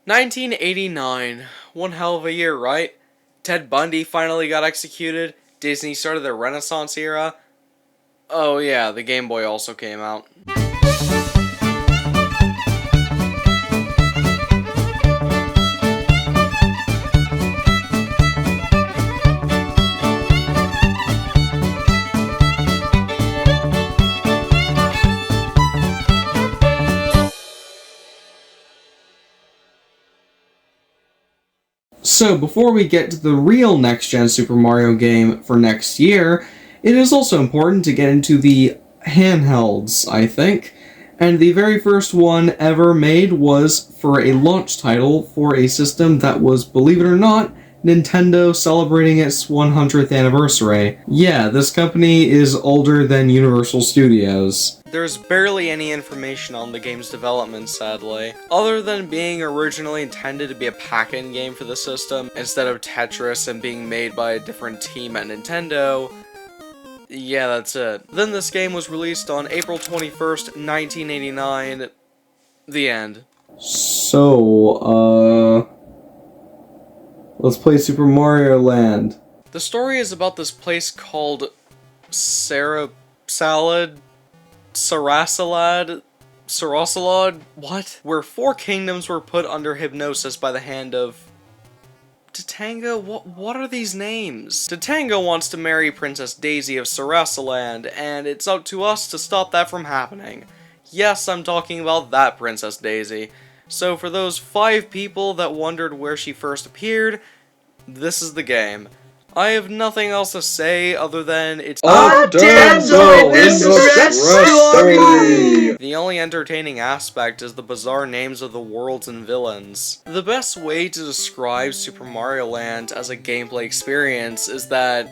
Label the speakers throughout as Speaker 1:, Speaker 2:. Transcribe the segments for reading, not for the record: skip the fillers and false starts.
Speaker 1: 1989. One hell of a year, right? Ted Bundy finally got executed, Disney started their Renaissance era. Oh yeah, the Game Boy also came out. So, before we get to the real next-gen Super Mario game for next year, it is also important to get into the handhelds, I think. And the very first one ever made was for a launch title for a system that was, believe it or not, Nintendo celebrating its 100th anniversary. Yeah, this company is older than Universal Studios. There's barely any information on the game's development, sadly. Other than being originally intended to be a pack-in game for the system, instead of Tetris and being made by a different team at Nintendo. Yeah, that's it. Then this game was released on April 21st, 1989. The end. So, let's play Super Mario Land. The story is about this place called Sarasalad, what? Where 4 kingdoms were put under hypnosis by the hand of Tatanga? What are these names? Tatanga wants to marry Princess Daisy of Sarasaland, and it's up to us to stop that from happening. Yes, I'm talking about that Princess Daisy. So for those 5 people that wondered where she first appeared, this is the game. I have nothing else to say other than it's
Speaker 2: a damsel in distress story!
Speaker 1: The only entertaining aspect is the bizarre names of the worlds and villains. The best way to describe Super Mario Land as a gameplay experience is that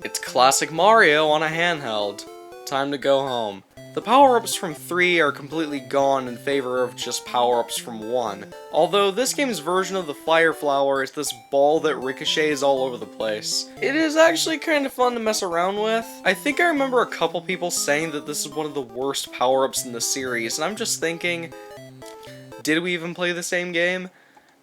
Speaker 1: it's classic Mario on a handheld. Time to go home. The power-ups from 3 are completely gone in favor of just power-ups from 1. Although this game's version of the Fire Flower is this ball that ricochets all over the place. It is actually kind of fun to mess around with. I think I remember a couple people saying that this is one of the worst power-ups in the series, and I'm just thinking, did we even play the same game?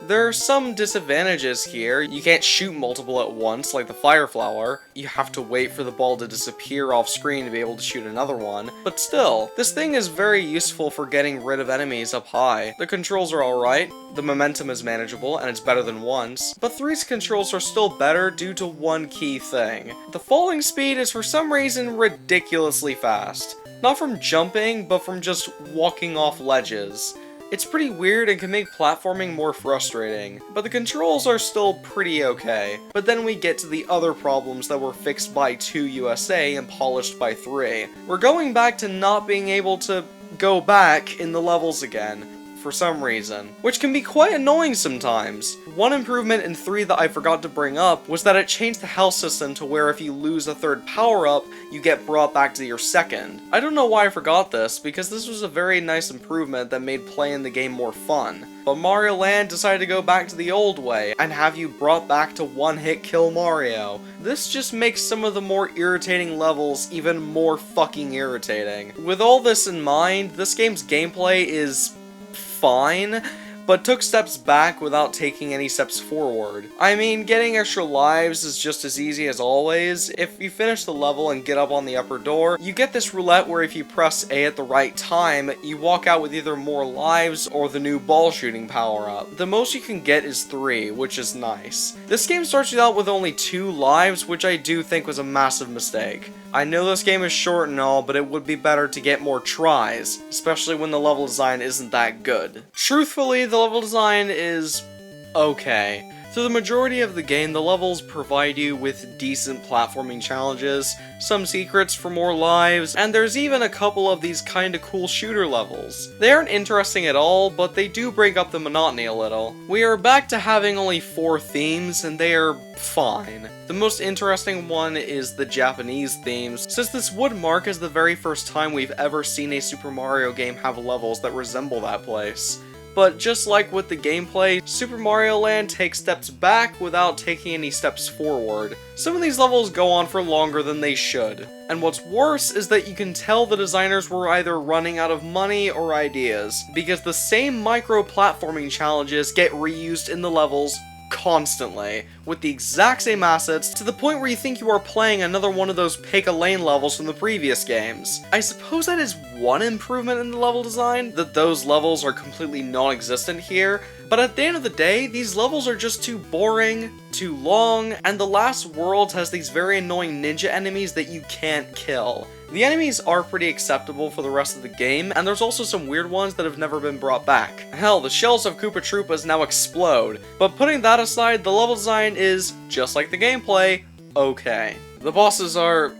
Speaker 1: There are some disadvantages here. You can't shoot multiple at once, like the Fire Flower. You have to wait for the ball to disappear off screen to be able to shoot another one. But still, this thing is very useful for getting rid of enemies up high. The controls are alright, the momentum is manageable, and it's better than 1's. But 3's controls are still better due to one key thing. The falling speed is for some reason ridiculously fast. Not from jumping, but from just walking off ledges. It's pretty weird and can make platforming more frustrating, but the controls are still pretty okay. But then we get to the other problems that were fixed by 2 USA and polished by 3. We're going back to not being able to go back in the levels again, for some reason, which can be quite annoying sometimes. One improvement in 3 that I forgot to bring up was that it changed the health system to where if you lose a 3rd power-up, you get brought back to your 2nd. I don't know why I forgot this, because this was a very nice improvement that made playing the game more fun. But Mario Land decided to go back to the old way, and have you brought back to one-hit kill Mario. This just makes some of the more irritating levels even more fucking irritating. With all this in mind, this game's gameplay is fine, but took steps back without taking any steps forward. I mean, getting extra lives is just as easy as always. If you finish the level and get up on the upper door, you get this roulette where if you press A at the right time, you walk out with either more lives or the new ball shooting power-up. The most you can get is 3, which is nice. This game starts you out with only 2 lives, which I do think was a massive mistake. I know this game is short and all, but it would be better to get more tries, especially when the level design isn't that good. Truthfully, the level design is okay. Through the majority of the game, the levels provide you with decent platforming challenges, some secrets for more lives, and there's even a couple of these kinda cool shooter levels. They aren't interesting at all, but they do break up the monotony a little. We are back to having only 4 themes, and they are fine. The most interesting one is the Japanese themes, since this would mark as the very first time we've ever seen a Super Mario game have levels that resemble that place. but just like with the gameplay, Super Mario Land takes steps back without taking any steps forward. Some of these levels go on for longer than they should. And what's worse is that you can tell the designers were either running out of money or ideas, because the same micro-platforming challenges get reused in the levels constantly, with the exact same assets, to the point where you think you are playing another one of those pick-a-lane levels from the previous games. I suppose that is one improvement in the level design, that those levels are completely non-existent here, but at the end of the day, these levels are just too boring, too long, and the last world has these very annoying ninja enemies that you can't kill. The enemies are pretty acceptable for the rest of the game, and there's also some weird ones that have never been brought back. Hell, the shells of Koopa Troopas now explode, but putting that aside, the level design is, just like the gameplay, okay. The bosses are...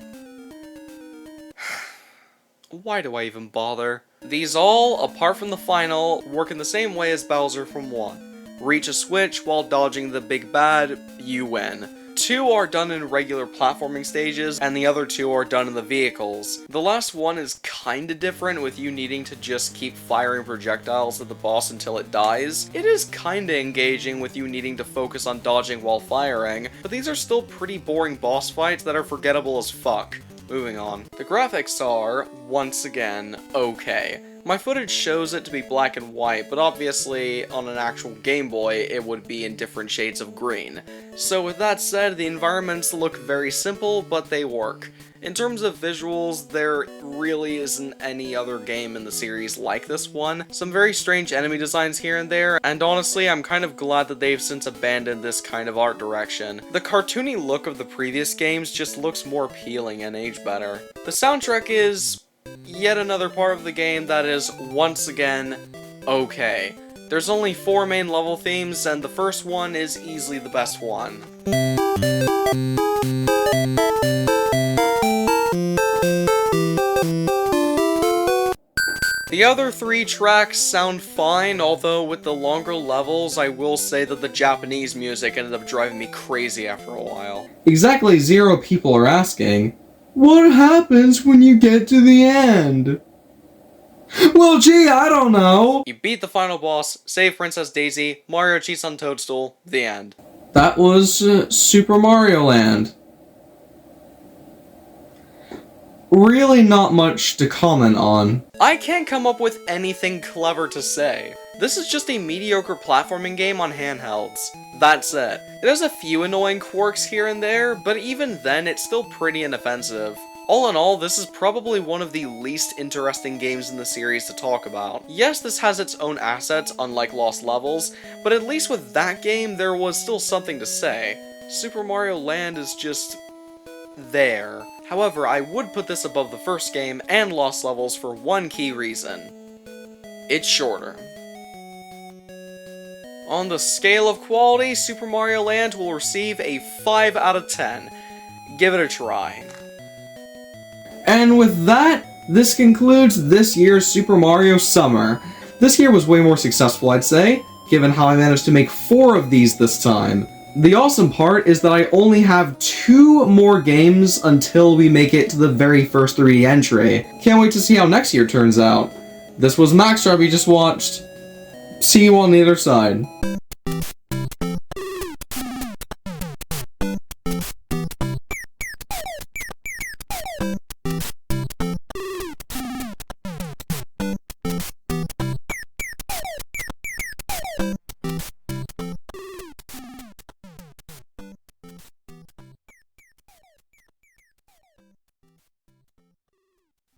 Speaker 1: Why do I even bother? These all, apart from the final, work in the same way as Bowser from 1. Reach a switch while dodging the big bad, you win. 2 are done in regular platforming stages, and the other 2 are done in the vehicles. The last one is kinda different, with you needing to just keep firing projectiles at the boss until it dies. It is kinda engaging with you needing to focus on dodging while firing, but these are still pretty boring boss fights that are forgettable as fuck. Moving on. The graphics are, once again, okay. My footage shows it to be black and white, but obviously, on an actual Game Boy, it would be in different shades of green. So with that said, the environments look very simple, but they work. In terms of visuals, there really isn't any other game in the series like this one. Some very strange enemy designs here and there, and honestly, I'm kind of glad that they've since abandoned this kind of art direction. The cartoony look of the previous games just looks more appealing and aged better. The soundtrack is yet another part of the game that is, once again, okay. There's only 4 main level themes, and the first one is easily the best one. The other 3 tracks sound fine, although with the longer levels, I will say that the Japanese music ended up driving me crazy after a while.
Speaker 2: Exactly 0 people are asking, what happens when you get to the end? Well, gee, I don't know.
Speaker 1: You beat the final boss, save Princess Daisy, Mario cheats on Toadstool, the end.
Speaker 2: That was Super Mario Land. Really not much to comment on.
Speaker 1: I can't come up with anything clever to say. This is just a mediocre platforming game on handhelds. That's it. It has a few annoying quirks here and there, but even then it's still pretty inoffensive. All in all, this is probably one of the least interesting games in the series to talk about. Yes, this has its own assets, unlike Lost Levels, but at least with that game, there was still something to say. Super Mario Land is just... there. However, I would put this above the first game and Lost Levels for one key reason. It's shorter. On the scale of quality, Super Mario Land will receive a 5 out of 10. Give it a try.
Speaker 2: And with that, this concludes this year's Super Mario Summer. This year was way more successful, I'd say, given how I managed to make 4 of these this time. The awesome part is that I only have 2 more games until we make it to the very first 3D entry. Can't wait to see how next year turns out. This was Max Drive you just watched. See you on the other side.